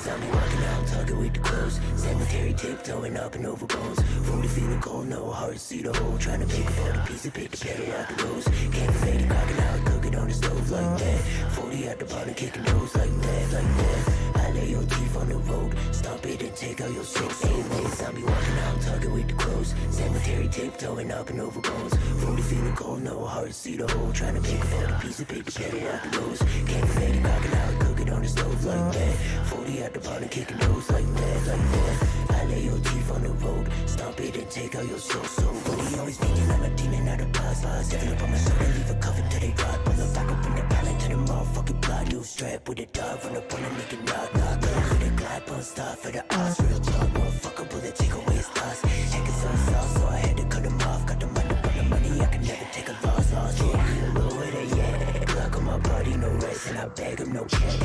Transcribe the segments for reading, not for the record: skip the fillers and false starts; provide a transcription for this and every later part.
zombie walking out, tugging with the clothes. Cemetery tiptoeing up and over bones. 40 feeling cold, no heart, see the hole. Trying to make a photo piece and pick the pedal out the rose. Can't fade it, crocking out, cooking on the stove like that. 40 at the bottom, kicking those like that, like that. I lay your teeth on the road, stomp it and take out your soul. Amen, zombie walking out, tugging with the clothes. Cemetery tiptoeing up and over bones. 40 feeling cold, no heart, see the hole. Trying to make a photo piece and pick the pedal out the rose. Can't fade it, crocking out, cooking on the stove like that. 40 at the bottom, kicking those like that, like that. I lay your teeth on the road, stomp it and take out your soul. So 40 always thinking I'm a demon out of pause. Stepping up on my shoulder, leave a cover till they rot. Pull them back up in the pallet to the motherfucking blood. New strap with a dog, run up on a nigga, knock, knock. With a glide, bun stop for the odds. Real talk, motherfucker, bullet, take away his thoughts. Checking some sauce, so I had to cut him off. Got the money, but the money, I can never take a loss. Yeah, low where they at. Glock on my body, no rest, and I bag him, no cash.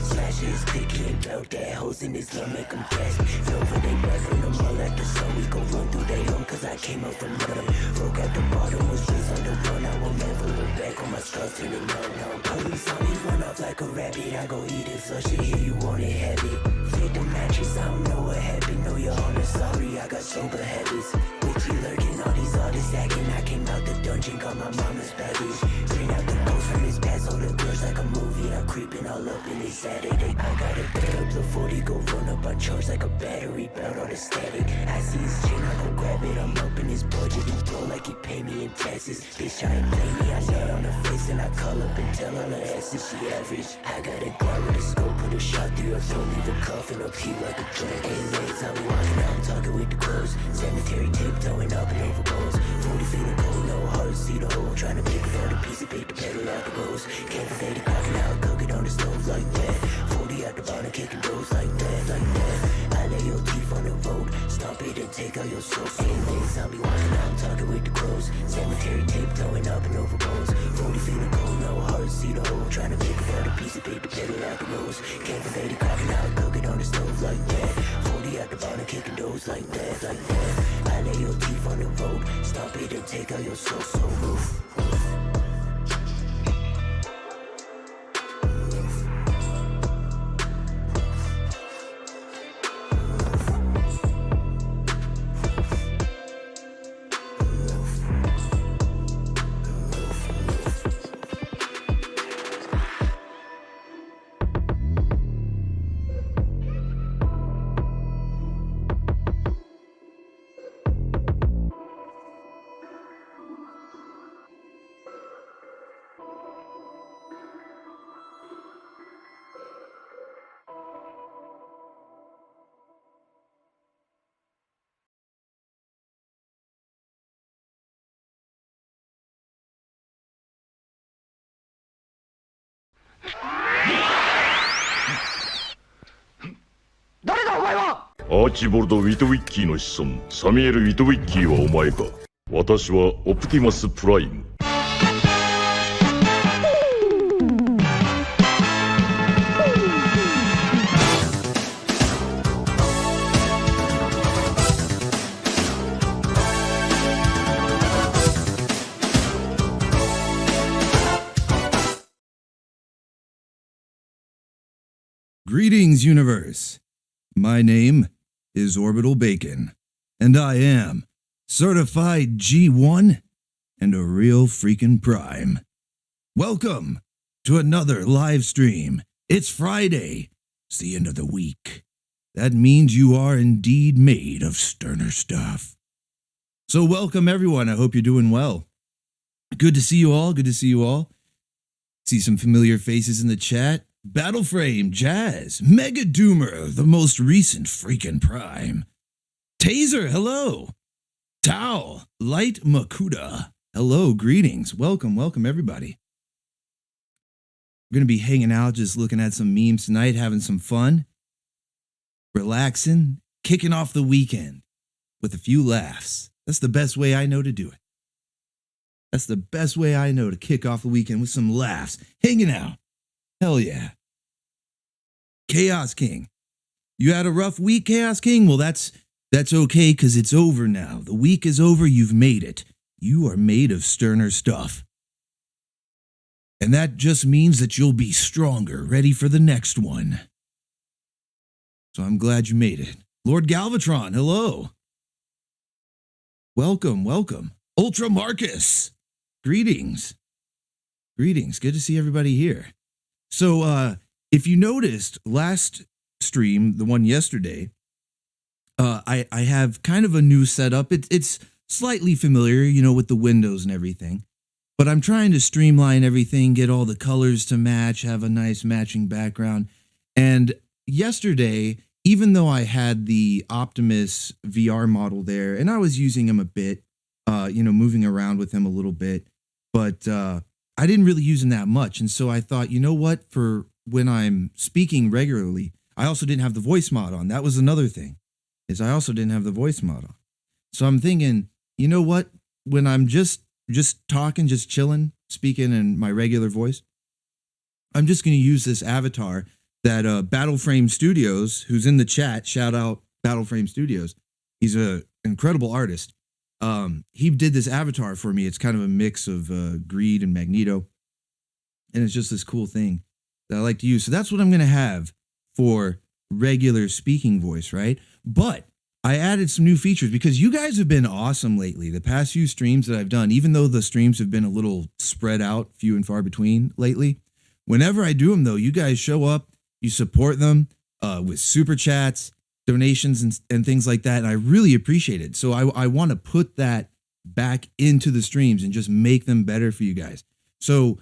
Smash his clicky and belt that hoes in his love, make him gasp. Feel for they back from them all at the sun. We gon' run through they home, cause I came up from nothing. Broke at the bottom, was raised on the run. I will never look back on my scars, turning no. Police on me, run off like a rabbit. I go eat it, flush it, here you want it heavy. Fit the mattress, I don't know what happened. Know you're honest, sorry, I got sober habits. With you lurking, all these artists acting. I came out the dungeon, got my mama's baggage. Bring out the ghost from his past, all the girls like a movie. I'm creeping all up in his Saturday. I got a bed up, the 40 go run up. I charge like a battery, belt all the static. I see his chain, I go grab it. I'm up in his budget, he blow like he pay me in taxes. Bitch, I ain't play me, I nut on her face and I call up and tell all her asses she average. I got a glove with a scope, put a shot through her throat, leave a coffin up here like a drag. Hey, legs, I'm walking out, I'm talking with the clothes. Cemetery tiptoeing up and over bones. 40 feeling cold, no heart, see the hole. Trying to make a photo piece and pick the pedal out the rose. Can't fade it, crocking out, cooking on the stove like that. 40 at the bottom, kicking those like that, like that. I lay your teeth on the road, stomp it and take out your soul. Same legs, zombie walking out, I'm talking with the clothes. Cemetery tiptoeing up and over bones. 40 feeling cold, no heart, see the hole. Trying to make a photo piece and pick the pedal out the rose. Can't fade it, crocking out, cooking on the stove like that. 40 at the bottom, kicking those like that, like that. I lay your teeth on the road, stomp it and take out your soul. So roof.アーチボルド・ウィトウィッキーの子孫サミュエル・ウィトウィッキーはお前か。私はオプティマス・プライム。Greetings, universe. My name is Orbital Bacon, and I am certified G1 and a real freaking prime. Welcome to another live stream. It's Friday. It's the end of the week. That means you are indeed made of sterner stuff. So welcome everyone. I hope you're doing well. Good to see you all. Good to see you all. See some familiar faces in the chat. Battleframe, Jazz, Mega Doomer, the most recent freaking prime. Taser, hello. Tao, Light Makuda, hello, greetings. Welcome everybody. We're going to be hanging out, just looking at some memes tonight, having some fun, relaxing, kicking off the weekend with a few laughs. That's the best way I know to do it. That's the best way I know to kick off the weekend, with some laughs, hanging out. Hell yeah. Chaos King. You had a rough week, Chaos King? Well, that's okay, because it's over now. The week is over. You've made it. You are made of sterner stuff. And that just means that you'll be stronger, ready for the next one. So I'm glad you made it. Lord Galvatron, hello. Welcome, welcome. Ultra Marcus, greetings. Greetings. Good to see everybody here. So if you noticed last stream, the one yesterday, I have kind of a new setup. It's slightly familiar, you know, with the windows and everything. But I'm trying to streamline everything, get all the colors to match, have a nice matching background. And yesterday, even though I had the Optimus VR model there, and I was using him a bit, you know, moving around with him a little bit, but I didn't really use him that much. And so I thought, you know what, for when I'm speaking regularly, I also didn't have the voice mod on. That was another thing, is I also didn't have the voice mod on. So I'm thinking, you know what, when I'm just talking, just chilling, speaking in my regular voice, I'm just going to use this avatar that Battleframe Studios, who's in the chat, shout out Battleframe Studios. He's an incredible artist. He did this avatar for me. It's kind of a mix of Greed and Magneto. And it's just this cool thing that I like to use. So that's what I'm going to have for regular speaking voice, right? But I added some new features because you guys have been awesome lately. The past few streams that I've done, even though the streams have been a little spread out, few and far between lately, whenever I do them, though, you guys show up, you support them with super chats, donations, and things like that. And I really appreciate it. So I want to put that back into the streams and just make them better for you guys. So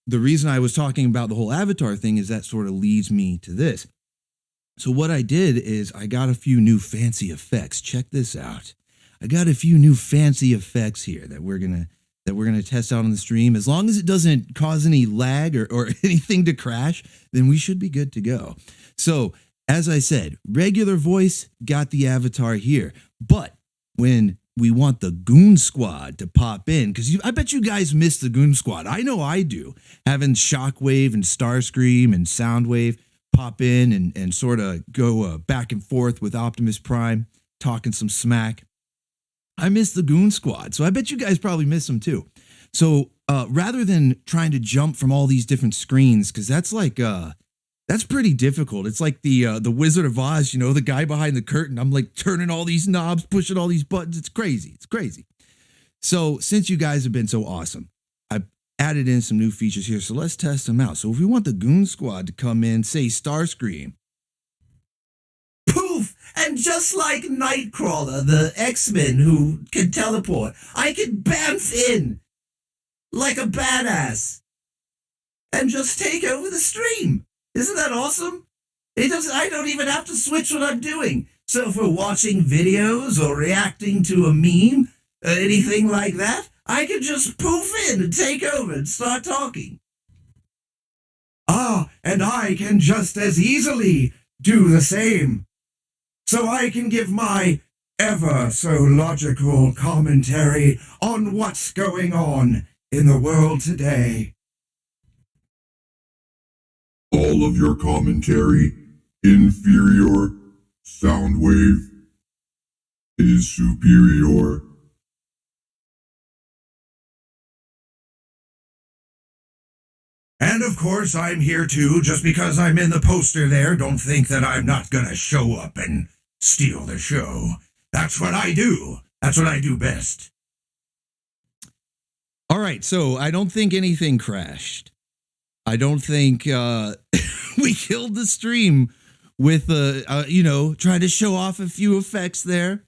the reason I was talking about the whole avatar thing is that sort of leads me to this. So what I did is I got a few new fancy effects. Check this out. I got a few new fancy effects here that we're gonna test out on the stream. As long as it doesn't cause any lag or anything to crash, then we should be good to go. So as I said, regular voice, got the avatar here. But when we want the Goon Squad to pop in, because I bet you guys miss the Goon Squad. I know I do. Having Shockwave and Starscream and Soundwave pop in and sort of go back and forth with Optimus Prime, talking some smack. I miss the Goon Squad, so I bet you guys probably miss them too. So rather than trying to jump from all these different screens, because that's like that's pretty difficult. It's like the Wizard of Oz, you know, the guy behind the curtain. I'm like turning all these knobs, pushing all these buttons. It's crazy. It's crazy. So since you guys have been so awesome, I added in some new features here. So let's test them out. So if we want the Goon Squad to come in, say Starscream. Poof! And just like Nightcrawler, the X-Men who can teleport, I can bamf in like a badass and just take over the stream. Isn't that awesome? I don't even have to switch what I'm doing. So if we're watching videos or reacting to a meme, or anything like that, I can just poof in and take over and start talking. Ah, and I can just as easily do the same. So I can give my ever so logical commentary on what's going on in the world today. All of your commentary, inferior. Soundwave is superior. And of course, I'm here too. Just because I'm in the poster there, don't think that I'm not gonna show up and steal the show. That's what I do. That's what I do best. All right, so I don't think anything crashed. I don't think we killed the stream with, trying to show off a few effects there.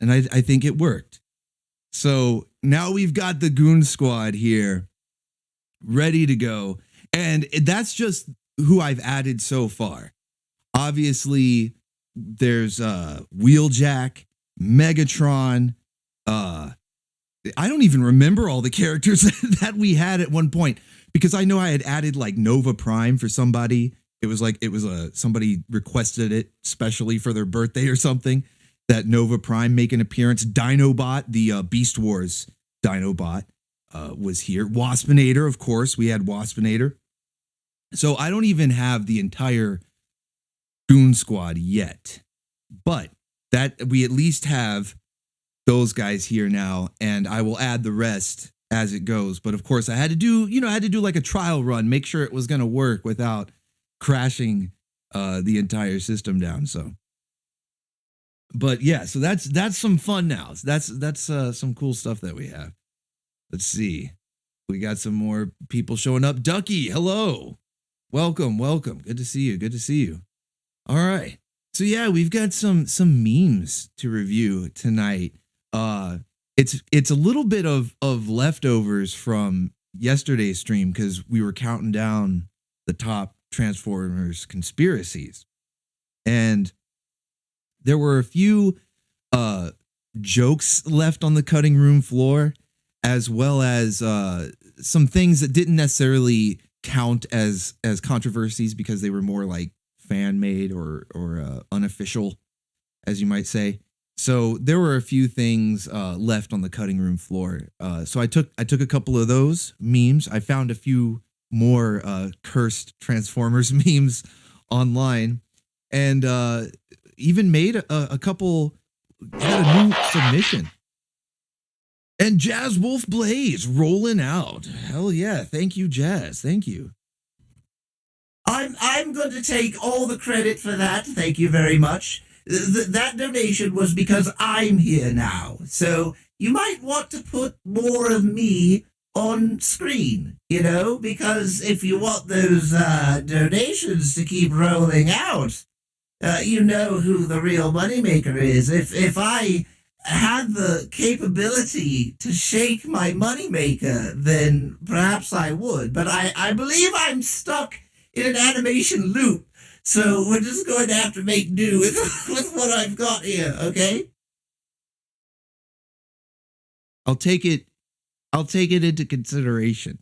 And I think it worked. So now we've got the Goon Squad here, ready to go. And that's just who I've added so far. Obviously, there's Wheeljack, Megatron. I don't even remember all the characters that we had at one point, because I know I had added like Nova Prime for somebody. It was somebody requested it specially for their birthday or something, that Nova Prime make an appearance. Dinobot, the Beast Wars Dinobot, was here. Waspinator, of course, we had Waspinator. So I don't even have the entire Goon Squad yet, but that we at least have those guys here now, and I will add the rest as it goes. But of course, I had to do like a trial run, make sure it was going to work without crashing the entire system down. So, but yeah, so that's some fun now. That's some cool stuff that we have. Let's see. We got some more people showing up. Ducky, hello. Welcome. Good to see you. All right. So yeah, we've got some memes to review tonight. It's a little bit of leftovers from yesterday's stream because we were counting down the top Transformers conspiracies. And there were a few jokes left on the cutting room floor, as well as some things that didn't necessarily count as controversies because they were more like fan made or unofficial, as you might say. So there were a few things left on the cutting room floor. So I took a couple of those memes. I found a few more cursed Transformers memes online, and even made a couple. Had a new submission. And Jazz Wolf Blaze rolling out. Hell yeah! Thank you, Jazz. Thank you. I'm going to take all the credit for that. Thank you very much. That donation was because I'm here now. So you might want to put more of me on screen, because if you want those donations to keep rolling out, you know who the real moneymaker is. If I had the capability to shake my moneymaker, then perhaps I would. But I believe I'm stuck in an animation loop. So we're just going to have to make do with what I've got here, okay? I'll take it into consideration.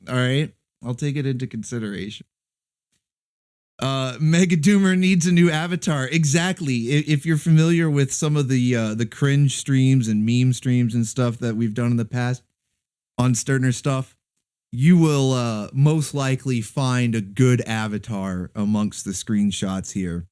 All right? I'll take it into consideration. Mega Doomer needs a new avatar. Exactly. If you're familiar with some of the cringe streams and meme streams and stuff that we've done in the past on Sterner stuff, you will most likely find a good avatar amongst the screenshots here,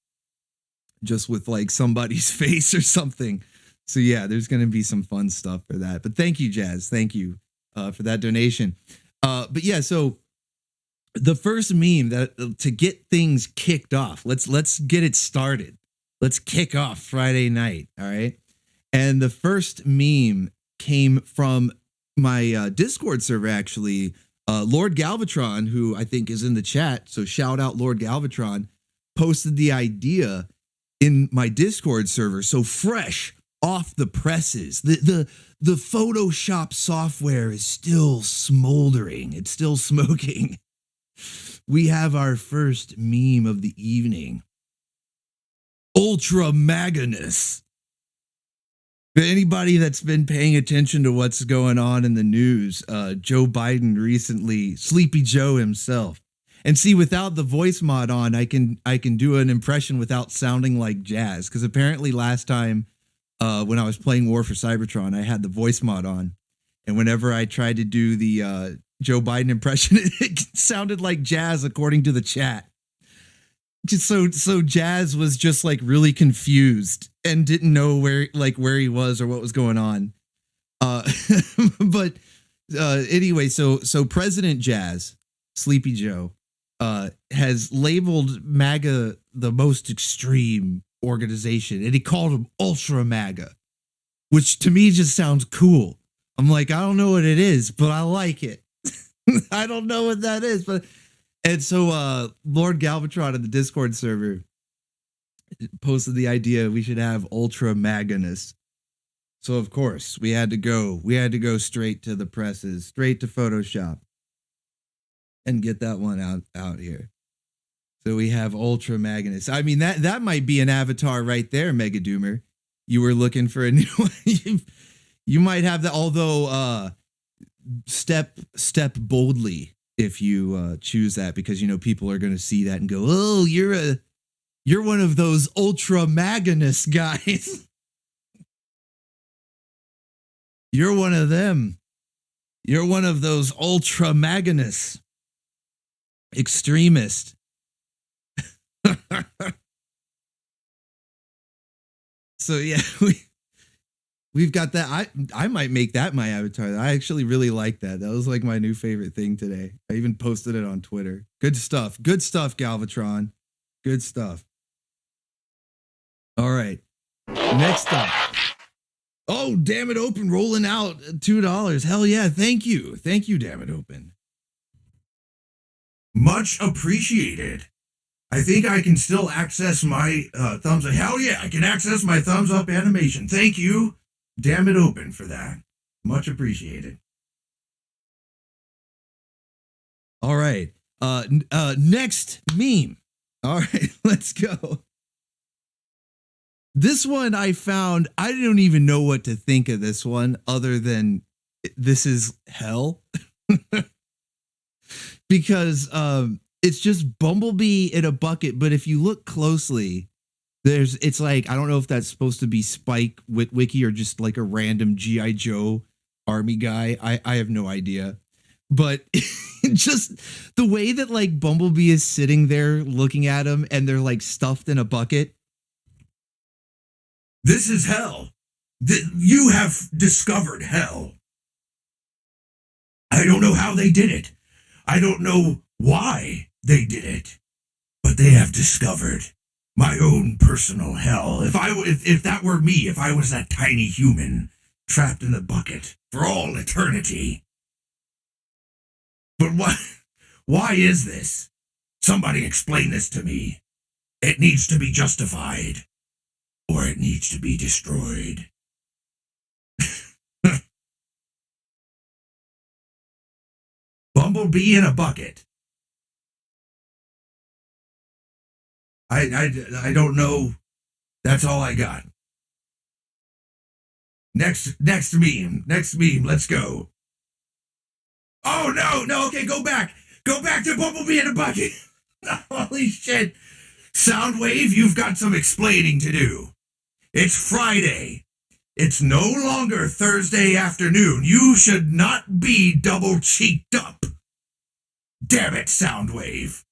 just with like somebody's face or something. So yeah, there's going to be some fun stuff for that. But thank you, Jazz. Thank you for that donation. But yeah, so the first meme that to get things kicked off, let's get it started. Let's kick off Friday night. All right. And the first meme came from my Discord server, actually. Lord Galvatron, who I think is in the chat, so shout out Lord Galvatron, posted the idea in my Discord server. So fresh off the presses, the Photoshop software is still smoldering. It's still smoking. We have our first meme of the evening. Ultra Magnus. For anybody that's been paying attention to what's going on in the news, Joe Biden recently, Sleepy Joe himself. And see, without the voice mod on, I can do an impression without sounding like Jazz. Because apparently last time when I was playing War for Cybertron, I had the voice mod on. And whenever I tried to do the Joe Biden impression, it sounded like Jazz according to the chat. Just so Jazz was just like really confused and didn't know where he was or what was going on. But anyway, so President Jazz, Sleepy Joe, has labeled MAGA the most extreme organization, and he called them Ultra MAGA, which to me just sounds cool. I'm like, I don't know what it is, but I like it. I don't know what that is, but. And so Lord Galvatron in the Discord server posted the idea we should have Ultra Magnus. So of course we had to go straight to the presses, straight to Photoshop, and get that one out here. So we have Ultra Magnus. I mean, that might be an avatar right there, Mega Doomer. You were looking for a new one. You might have that, although step boldly if you choose that, because people are going to see that and go, oh, you're one of those Ultra Magnus guys. You're one of them. You're one of those Ultra Magnus extremists. So yeah, we've got that. I might make that my avatar. I actually really like that. That was like my new favorite thing today. I even posted it on Twitter. Good stuff, Galvatron. Good stuff. All right. Next up. Oh, Damn It Open rolling out $2. Hell yeah. Thank you. Thank you, Damn It Open. Much appreciated. I think I can still access my thumbs up. Hell yeah, I can access my thumbs up animation. Thank you, Damn It Open, for that. Much appreciated. All right. Next meme. All right, let's go. This one I found, I don't even know what to think of this one other than this is hell. Because it's just Bumblebee in a bucket, but if you look closely, it's like, I don't know if that's supposed to be Spike Witwicky or just like a random G.I. Joe army guy. I have no idea. But just the way that like Bumblebee is sitting there looking at him and they're like stuffed in a bucket. This is hell. You have discovered hell. I don't know how they did it. I don't know why they did it, but they have discovered my own personal hell. If that were me, if I was that tiny human trapped in the bucket for all eternity. But why is this? Somebody explain this to me. It needs to be justified, or it needs to be destroyed. Bumblebee in a bucket. I don't know. That's all I got. Next meme. Let's go. Oh no. Okay, go back. Go back to Bumblebee in a bucket. Holy shit. Soundwave, you've got some explaining to do. It's Friday. It's no longer Thursday afternoon. You should not be double cheeked up. Damn it, Soundwave.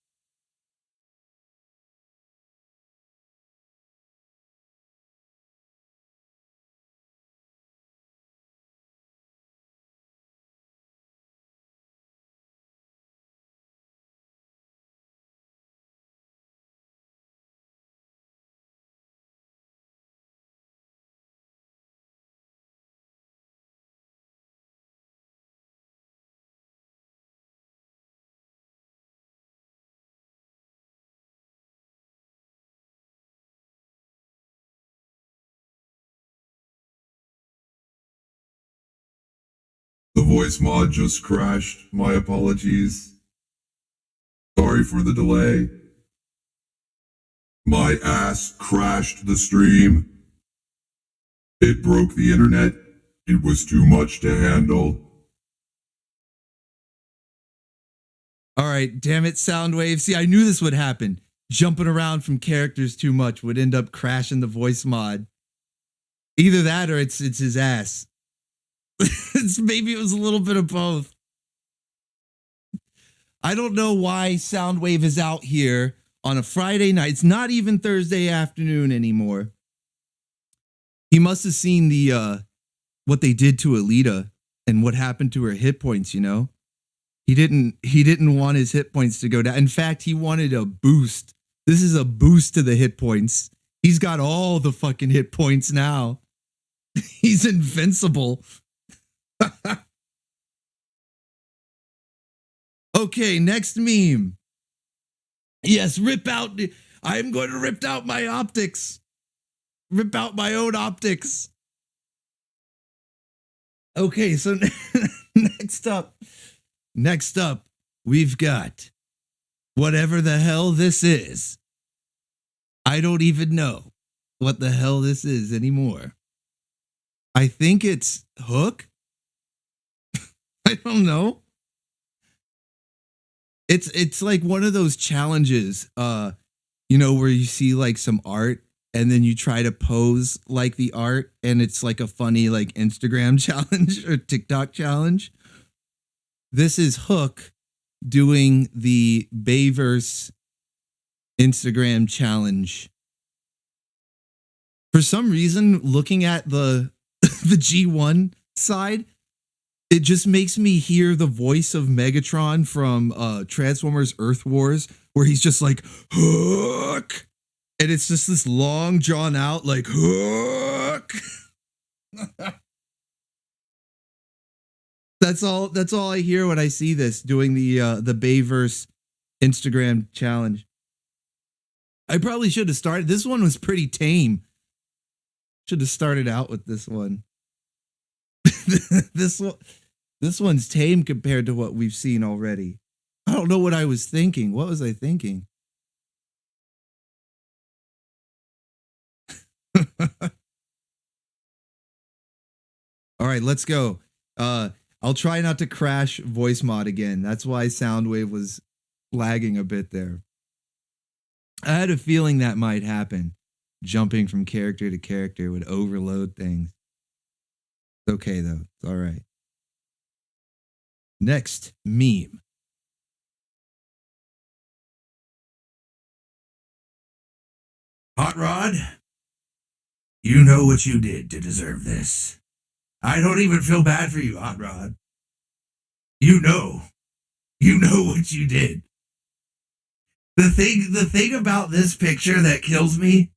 The voice mod just crashed. My apologies. Sorry for the delay. My ass crashed the stream. It broke the internet. It was too much to handle. All right, damn it, Soundwave. See, I knew this would happen. Jumping around from characters too much would end up crashing the voice mod. Either that or it's his ass. Maybe it was a little bit of both. I don't know why Soundwave is out here on a Friday night. It's not even Thursday afternoon anymore. He must have seen the what they did to Alita and what happened to her hit points, you know? He didn't want his hit points to go down. In fact, he wanted a boost. This is a boost to the hit points. He's got all the fucking hit points now. He's invincible. Okay, next meme. Yes, rip out. I'm going to rip out my optics. Rip out my own optics. Okay, so next up, we've got whatever the hell this is. I don't even know what the hell this is anymore. I think it's Hook. I don't know. It's like one of those challenges, you know, where you see like some art and then you try to pose like the art and it's like a funny like Instagram challenge or TikTok challenge. This is Hook doing the Bayverse Instagram challenge. For some reason, looking at the G1 side, it just makes me hear the voice of Megatron from Transformers Earth Wars where he's just like, hook. And it's just this long drawn out, like, hook. That's all I hear when I see this doing the Bayverse Instagram challenge. I probably should have started. This one was pretty tame. Should have started out with this one. This one's tame compared to what we've seen already. I don't know what I was thinking. What was I thinking? All right, let's go. I'll try not to crash voice mod again. That's why Soundwave was lagging a bit there. I had a feeling that might happen. Jumping from character to character would overload things. It's okay, though. It's all right. Next meme. Hot Rod, you know what you did to deserve this. I don't even feel bad for you, Hot Rod. You know what you did. The thing about this picture that kills me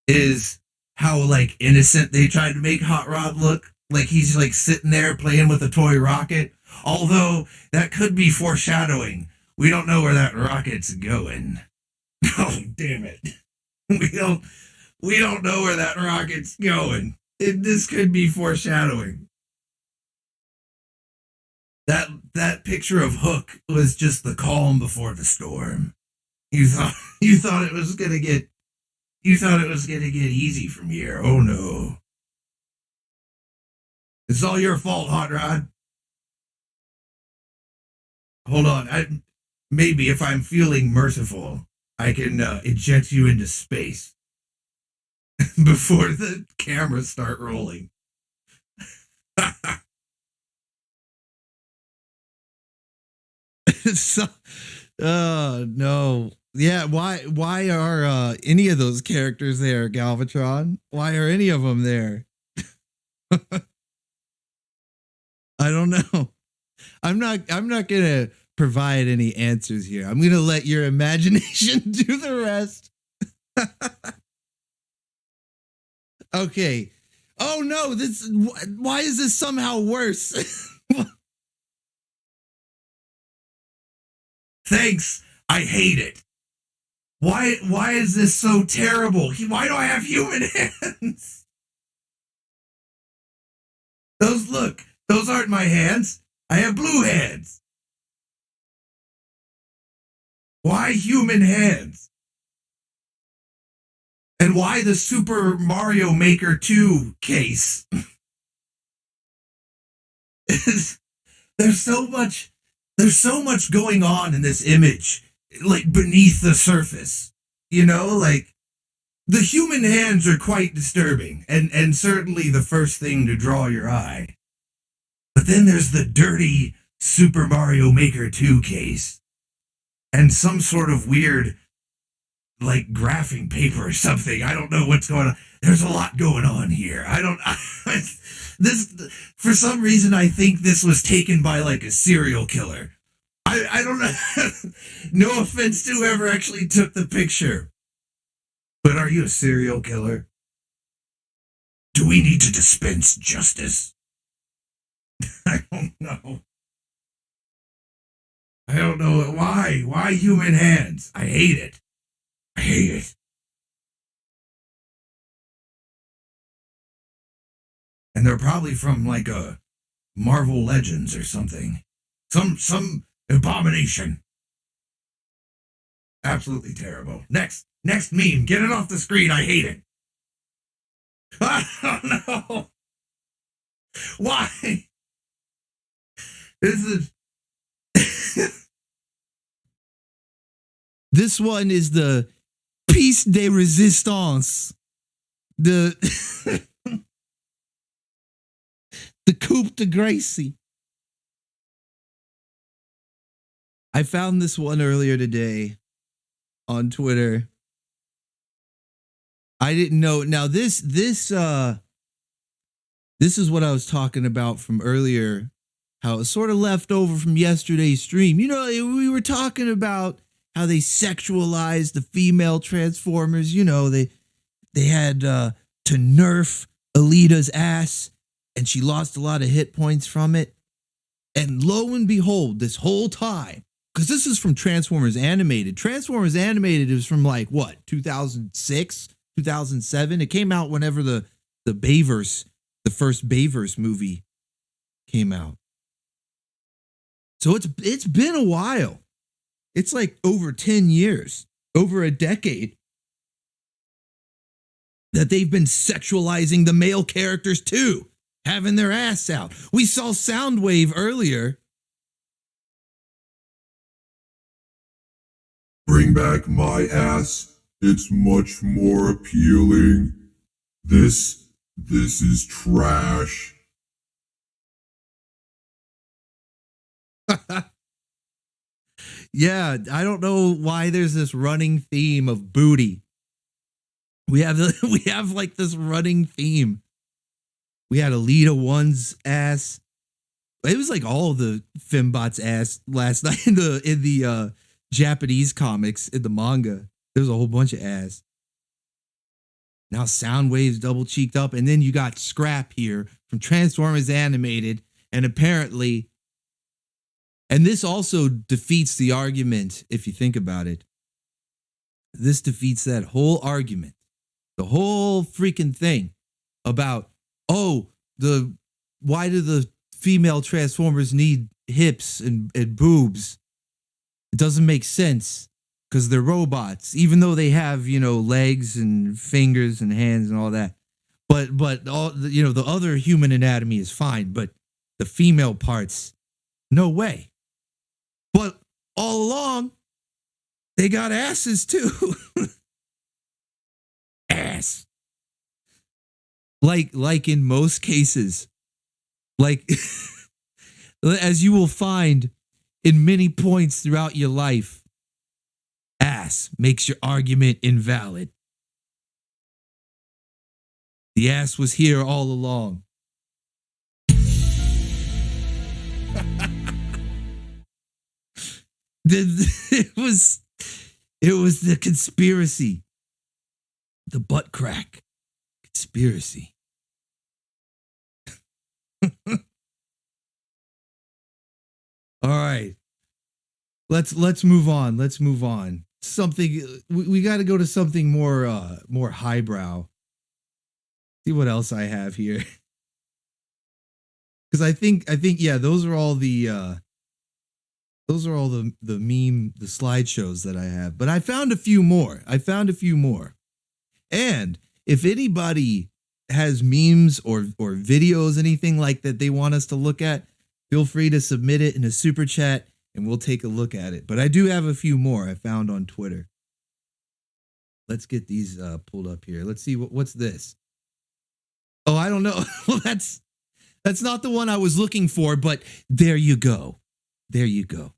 is how like innocent they tried to make Hot Rod look. Like he's like sitting there playing with a toy rocket. Although that could be foreshadowing. We don't know where that rocket's going. Oh, damn it. We don't know where that rocket's going. This could be foreshadowing. That picture of Hook was just the calm before the storm. You thought it was gonna get easy from here. Oh no. It's all your fault, Hot Rod. Hold on. Maybe if I'm feeling merciful, I can eject you into space before the cameras start rolling. No. Yeah, why are any of those characters there, Galvatron? Why are any of them there? I don't know. I'm not gonna provide any answers here. I'm gonna let your imagination do the rest. Okay. Oh no, why is this somehow worse? Thanks. I hate it. Why is this so terrible? Why do I have human hands? Those aren't my hands. I have blue hands. Why human hands? And why the Super Mario Maker 2 case? There's so much going on in this image, like beneath the surface. You know, like the human hands are quite disturbing and certainly the first thing to draw your eye. But then there's the dirty Super Mario Maker 2 case and some sort of weird like graphing paper or something. I don't know what's going on. There's a lot going on here. This, for some reason, I think this was taken by like a serial killer. I don't know. No offense to whoever actually took the picture. But are you a serial killer? Do we need to dispense justice? I don't know. I don't know why. Why human hands? I hate it. I hate it. And they're probably from like a Marvel Legends or something. Some abomination. Absolutely terrible. Next meme. Get it off the screen. I hate it. I don't know. Why? This is... This one is the piece de resistance. The coup de Gracie. I found this one earlier today on Twitter. I didn't know. Now this is what I was talking about from earlier, how it was sort of left over from yesterday's stream. You know, we were talking about sexualized the female Transformers. You know, they had to nerf Alita's ass, and she lost a lot of hit points from it. And lo and behold, this whole time, because this is from Transformers Animated. Transformers Animated is from like what, 2006, 2007. It came out whenever the Bayverse, the first Bayverse movie came out. So it's been a while. It's like over 10 years, over a decade, that they've been sexualizing the male characters too, having their ass out. We saw Soundwave earlier. Bring back my ass. It's much more appealing. This is trash. Yeah, I don't know why there's this running theme of booty. We have like this running theme. We had Alita 1's ass. It was like all the fembots' ass last night in the Japanese comics, in the manga. There was a whole bunch of ass. Now Soundwave's double cheeked up, and then you got Scrap here from Transformers Animated, and apparently, and this also defeats the argument, if you think about it. This defeats that whole argument. The whole freaking thing about, why do the female Transformers need hips and boobs? It doesn't make sense because they're robots, even though they have, legs and fingers and hands and all that. But all, the other human anatomy is fine, but the female parts, no way. But all along, they got asses too. Ass. Like in most cases, like as you will find in many points throughout your life, ass makes your argument invalid. The ass was here all along. It was the conspiracy. The butt crack conspiracy. All right. Let's move on. Let's move on. Something we got to go to something more highbrow. See what else I have here. Cuz I think yeah, those are all the meme, the slideshows that I have. But I found a few more. And if anybody has memes or videos, anything like that they want us to look at, feel free to submit it in a super chat and we'll take a look at it. But I do have a few more I found on Twitter. Let's get these pulled up here. Let's see what's this. Oh, I don't know. Well, that's not the one I was looking for, but there you go. There you go.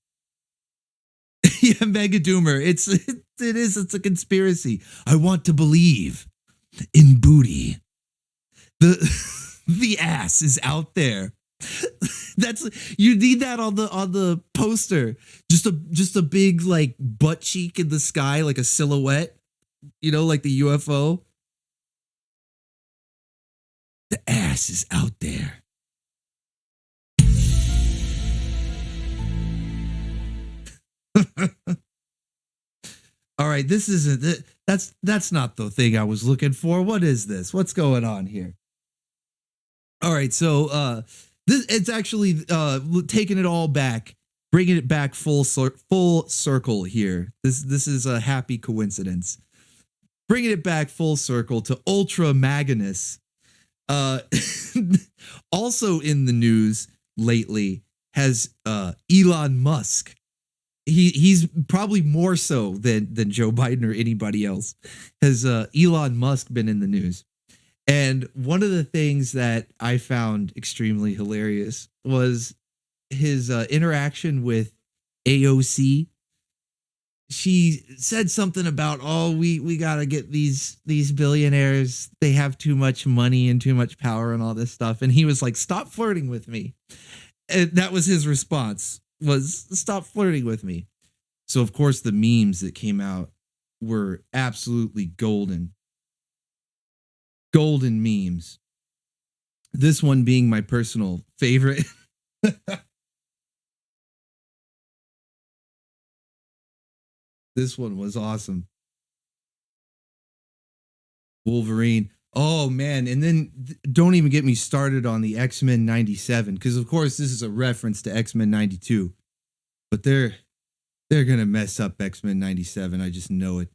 Yeah, Mega Doomer. It's a conspiracy. I want to believe in booty. The ass is out there. You need that on the poster. Just a big like butt cheek in the sky, like a silhouette, like the UFO. The ass is out there. All right, this isn't that's not the thing I was looking for. What is this? What's going on here? All right, so it's actually taking it all back, bringing it back full circle here. This is a happy coincidence. Bringing it back full circle to Ultra Magnus. Also in the news lately has Elon Musk. He's probably more so than Joe Biden or anybody else. Has Elon Musk been in the news? And one of the things that I found extremely hilarious was his interaction with AOC. She said something about, we got to get these billionaires. They have too much money and too much power and all this stuff. And he was like, stop flirting with me. And that was his response, was stop flirting with me. So, of course, the memes that came out were absolutely golden. Golden memes. This one being my personal favorite. This one was awesome. Wolverine. Oh, man. And then don't even get me started on the X-Men 97, because, of course, this is a reference to X-Men 92. But they're going to mess up X-Men 97. I just know it.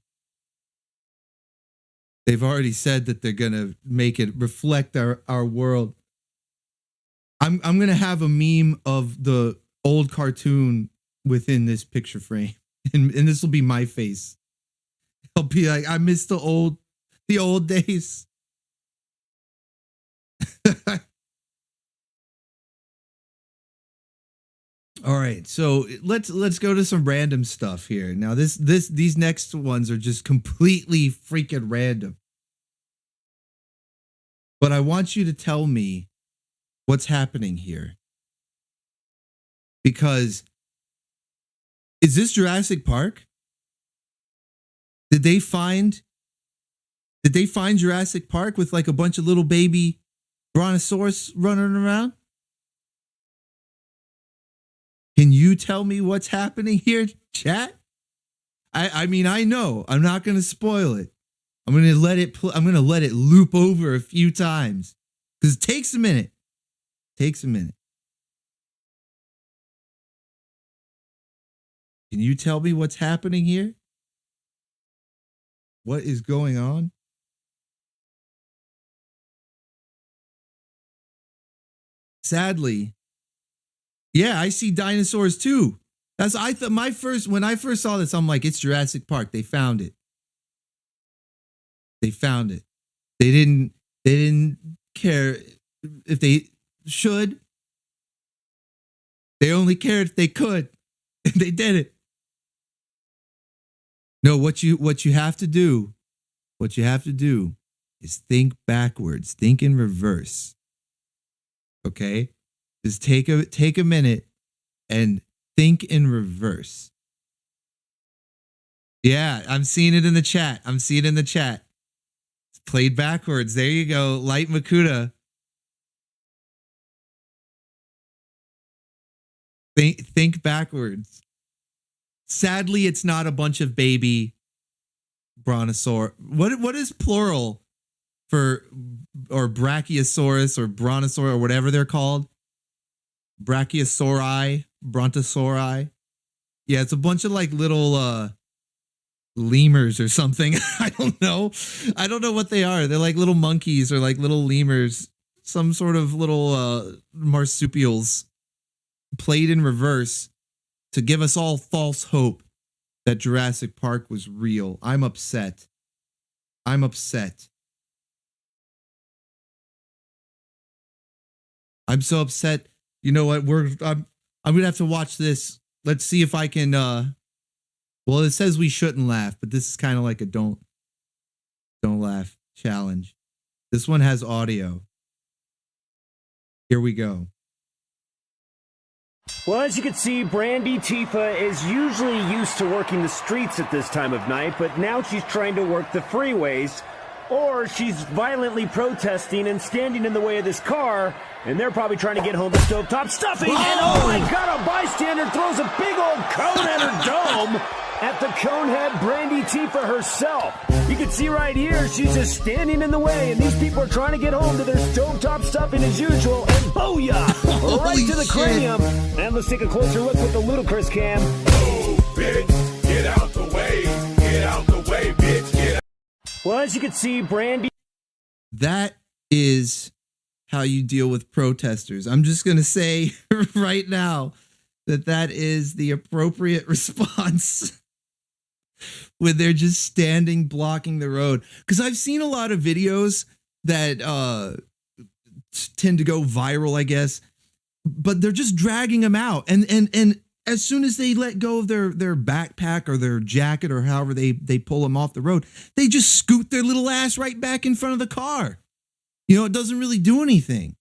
They've already said that they're going to make it reflect our world. I'm going to have a meme of the old cartoon within this picture frame. And this will be my face. I'll be like, I miss the old days. All right, so let's go to some random stuff here. Now these next ones are just completely freaking random. But I want you to tell me what's happening here. Because is this Jurassic Park? Did they find Jurassic Park with like a bunch of little baby brontosaurus running around? Can you tell me what's happening here, chat? I mean, I know. I'm not going to spoil it. I'm going to let it loop over a few times because it takes a minute. Can you tell me what's happening here? What is going on? Sadly, yeah, I see dinosaurs too. When I first saw this, I'm like, it's Jurassic Park. They found it. They didn't care if they should. They only cared if they could. And they did it. No, what you have to do is think backwards, think in reverse. Okay? Just take a minute and think in reverse. Yeah, I'm seeing it in the chat. It's played backwards. There you go. Light Makuta. Think backwards. Sadly, it's not a bunch of baby brontosaur. What is plural for, or brachiosaurus or brontosaur or whatever they're called? Brachiosauri, brontosauri. Yeah, it's a bunch of like little lemurs or something. I don't know what they are. They're like little monkeys or like little lemurs, some sort of little marsupials played in reverse to give us all false hope that Jurassic Park was real. I'm upset. I'm so upset. You know what? I'm gonna have to watch this. Let's see if I can. Well, it says we shouldn't laugh, but this is kind of like a don't laugh challenge. This one has audio. Here we go. Well, as you can see, Brandy Tifa is usually used to working the streets at this time of night, but now she's trying to work the freeways, or she's violently protesting and standing in the way of this car, and they're probably trying to get home to stovetop stuffing. Whoa! And oh my God, a bystander throws a big old cone at her dome at the conehead Brandy Tifa herself. You can see right here, she's just standing in the way, and these people are trying to get home to their stovetop stuffing as usual, and booyah! Right to the shit. cranium. And let's take a closer look with the ludicrous cam. Oh, bitch, get out the way. Get out the way, bitch. Get out. Well, as you can see, Brandy... That is how you deal with protesters. I'm just going to say right now that is the appropriate response when they're just standing blocking the road. Because I've seen a lot of videos that tend to go viral, I guess, but they're just dragging them out. And as soon as they let go of their backpack or their jacket or however they pull them off the road, they just scoot their little ass right back in front of the car. You know, it doesn't really do anything.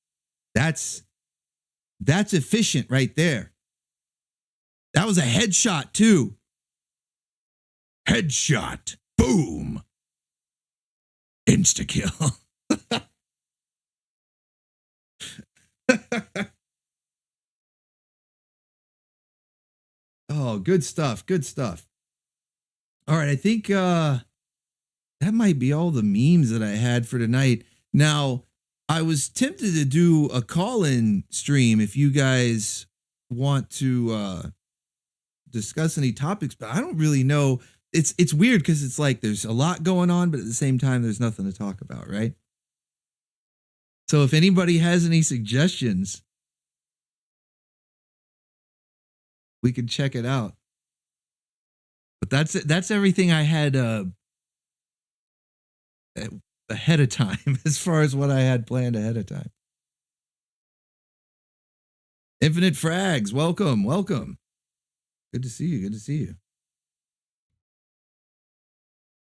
That's efficient right there. That was a headshot too. Headshot. Boom. Insta-kill. Oh, good stuff. Good stuff. All right, I think that might be all the memes that I had for tonight. Now, I was tempted to do a call-in stream if you guys want to discuss any topics, but I don't really know. It's weird because it's like there's a lot going on, but at the same time, there's nothing to talk about, right? So if anybody has any suggestions, we can check it out. But that's everything I had ahead of time, as far as what I had planned ahead of time. Infinite Frags, welcome. Good to see you.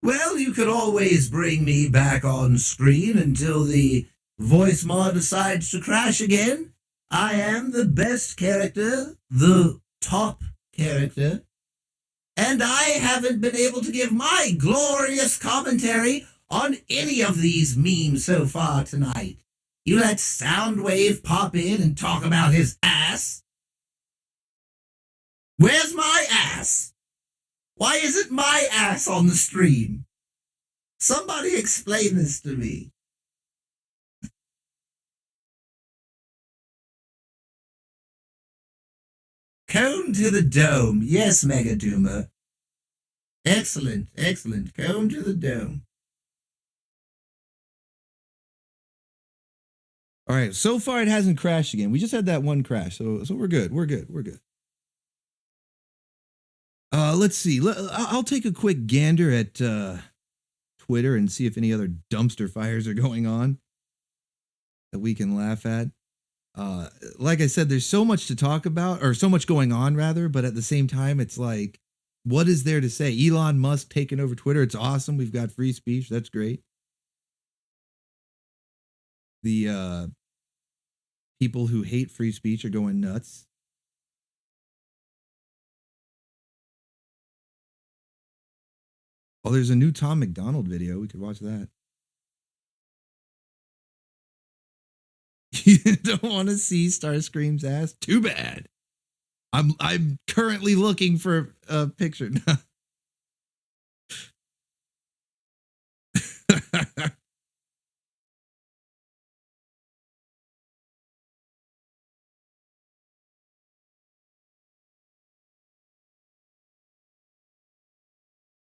Well, you could always bring me back on screen until the voice mod decides to crash again. I am the best character, the top character, and I haven't been able to give my glorious commentary on any of these memes so far tonight. You let Soundwave pop in and talk about his ass. Where's my ass? Why isn't my ass on the stream? Somebody explain this to me. Cone to the dome. Yes, Mega Doomer. Excellent. Cone to the dome. All right, so far it hasn't crashed again. We just had that one crash, so we're good. Let's see. I'll take a quick gander at Twitter and see if any other dumpster fires are going on that we can laugh at. Like I said, there's so much to talk about, or so much going on rather, but at the same time, it's like, what is there to say? Elon Musk taking over Twitter. It's awesome. We've got free speech. That's great. The people who hate free speech are going nuts. Oh, there's a new Tom McDonald video. We could watch that. You don't want to see Starscream's ass? Too bad. I'm currently looking for a picture.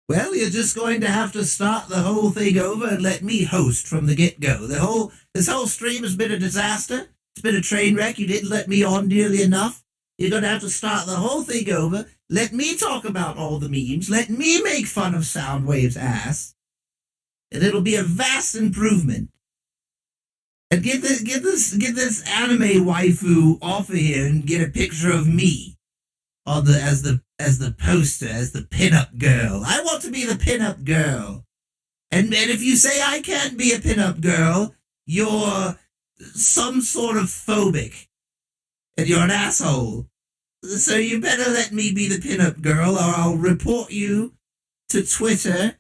Well, you're just going to have to start the whole thing over and let me host from the get-go. This whole stream has been a disaster. It's been a train wreck. You didn't let me on nearly enough. You're going to have to start the whole thing over. Let me talk about all the memes. Let me make fun of Soundwave's ass. And it'll be a vast improvement. And get this anime waifu off of here and get a picture of me on as the poster, as the pinup girl. I want to be the pinup girl. And if you say I can't be a pinup girl, you're some sort of phobic. And you're an asshole. So you better let me be the pinup girl, or I'll report you to Twitter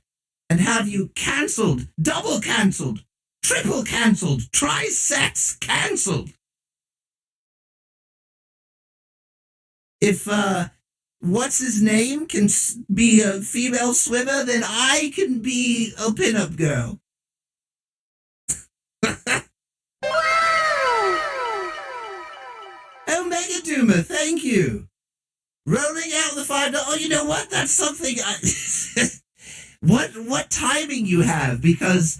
and have you cancelled, double cancelled, triple cancelled, trisex cancelled. If, what's his name can be a female swimmer, then I can be a pinup girl. Oh, Mega Doomer, thank you. Rolling out the $5. Oh, you know what? That's something what timing you have, because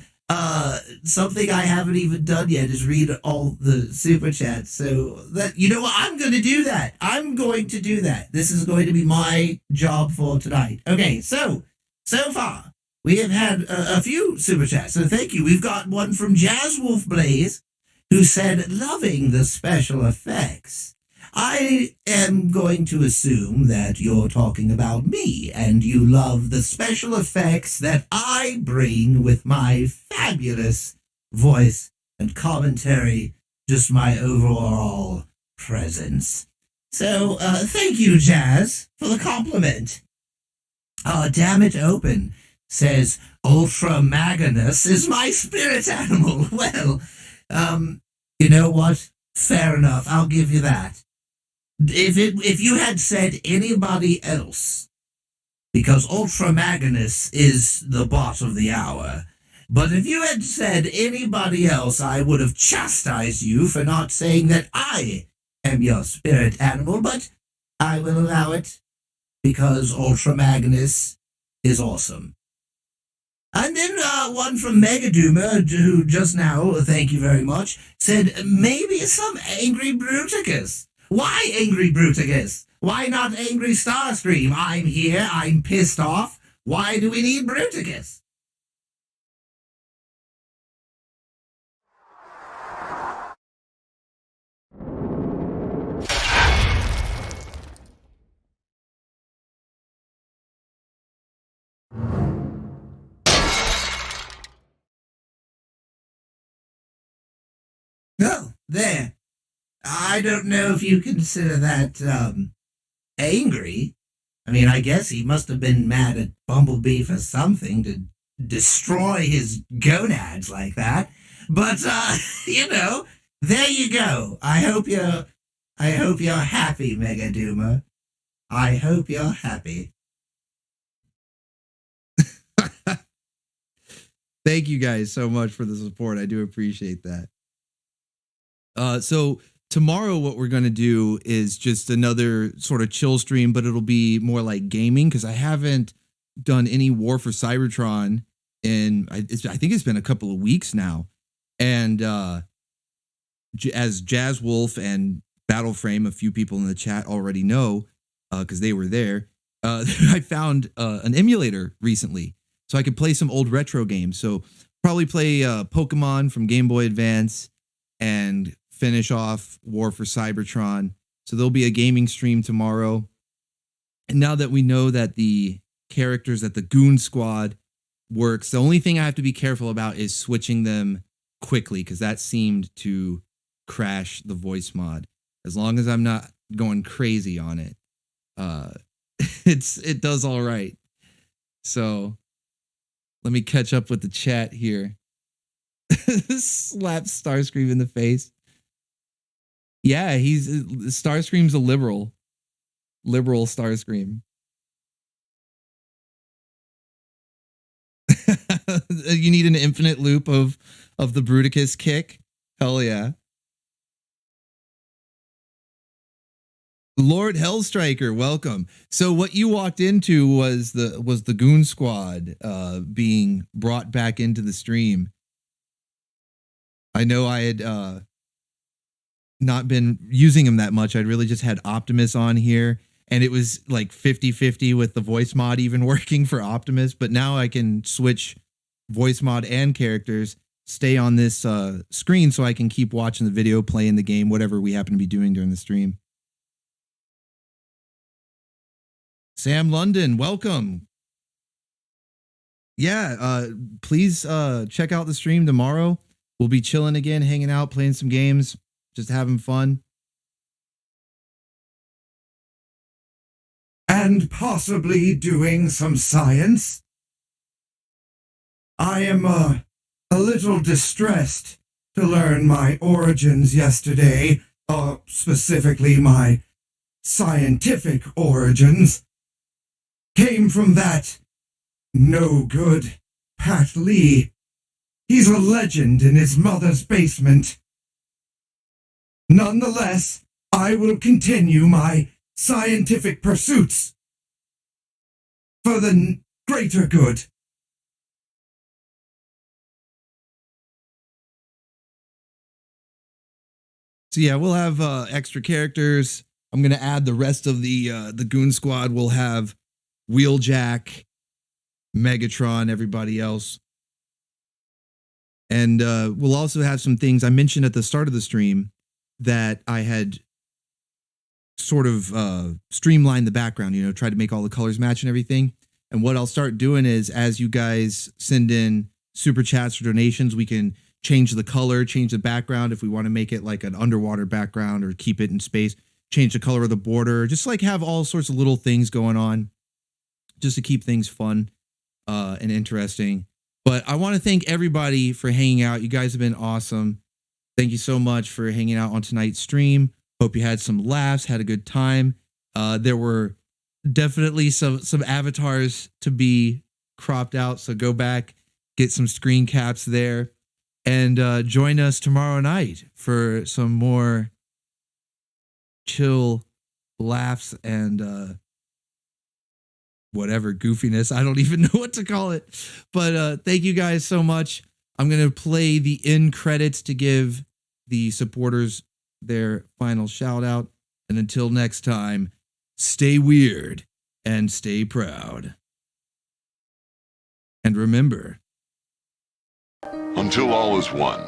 something I haven't even done yet is read all the super chats. So that, you know what, I'm going to do that. This is going to be my job for tonight. Okay, so far we have had a few super chats. So thank you. We've got one from Jazz Wolf Blaze, who said, loving the special effects. I am going to assume that you're talking about me, and you love the special effects that I bring with my fabulous voice and commentary, just my overall presence. So, thank you, Jazz, for the compliment. Damn it open says Ultra Magnus is my spirit animal. Well, you know what? Fair enough. I'll give you that. If you had said anybody else, because Ultra Magnus is the boss of the hour, but if you had said anybody else, I would have chastised you for not saying that I am your spirit animal, but I will allow it because Ultra Magnus is awesome. And then one from Megadoomer, who just now, thank you very much, said maybe some Angry Bruticus. Why Angry Bruticus? Why not Angry Starscream? I'm here, I'm pissed off. Why do we need Bruticus? Oh, there. I don't know if you consider that, angry. I mean, I guess he must have been mad at Bumblebee for something to destroy his gonads like that. But, you know, there you go. I hope you're happy, Megadoomer. I hope you're happy. Thank you guys so much for the support. I do appreciate that. So tomorrow what we're going to do is just another sort of chill stream, but it'll be more like gaming because I haven't done any War for Cybertron in, I think it's been a couple of weeks now. And as Jazz Wolf and Battleframe, a few people in the chat already know because they were there, I found an emulator recently so I could play some old retro games. So probably play Pokemon from Game Boy Advance and finish off War for Cybertron. So there'll be a gaming stream tomorrow. And now that we know that the characters at the Goon Squad works, the only thing I have to be careful about is switching them quickly because that seemed to crash the voice mod. As long as I'm not going crazy on it, it does all right. So let me catch up with the chat here. Slap Starscream in the face. Yeah, Starscream's a liberal Starscream. You need an infinite loop of the Bruticus kick. Hell yeah. Lord Hellstriker, welcome. So what you walked into was the Goon Squad being brought back into the stream. I know I had not been using him that much. I'd really just had Optimus on here, and it was like 50-50 with the voice mod even working for Optimus, but now I can switch voice mod and characters, stay on this screen so I can keep watching the video, playing the game, whatever we happen to be doing during the stream. Sam London, welcome. Yeah, please check out the stream tomorrow. We'll be chilling again, hanging out, playing some games, just having fun. And possibly doing some science. I am a little distressed to learn my origins yesterday, specifically my scientific origins, came from that no good Pat Lee. He's a legend in his mother's basement. Nonetheless, I will continue my scientific pursuits for the greater good. So yeah, we'll have extra characters. I'm gonna add the rest of the Goon Squad. We'll have Wheeljack, Megatron, everybody else. And we'll also have some things I mentioned at the start of the stream that I had sort of streamlined the background, you know, tried to make all the colors match and everything. And what I'll start doing is, as you guys send in super chats or donations, we can change the color, change the background if we want to make it like an underwater background or keep it in space, change the color of the border, just like have all sorts of little things going on. just to keep things fun and interesting. But I want to thank everybody for hanging out. You guys have been awesome. Thank you so much for hanging out on tonight's stream. Hope you had some laughs, had a good time. There were definitely some avatars to be cropped out, so go back, get some screen caps there, and join us tomorrow night for some more chill laughs and whatever goofiness. I don't even know what to call it. But thank you guys so much. I'm going to play the end credits to give the supporters their final shout out. And until next time, stay weird and stay proud. And remember, until all is one.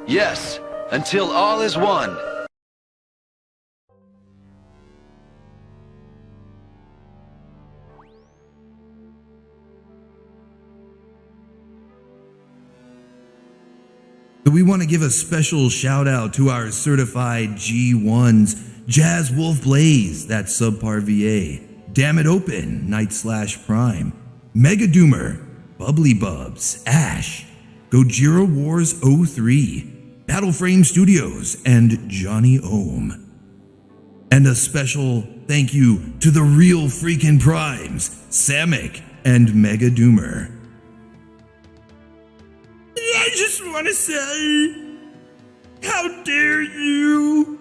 Yes, until all is one. We want to give a special shout out to our certified G1s, Jazz Wolf Blaze, that's Subpar VA, Damn It Open, Night/Prime, Mega Doomer, Bubbly Bubs, Ash, Gojira Wars 03, Battleframe Studios, and Johnny Ohm. And a special thank you to the real freaking Primes, Samick and Mega Doomer. I just want to say, how dare you?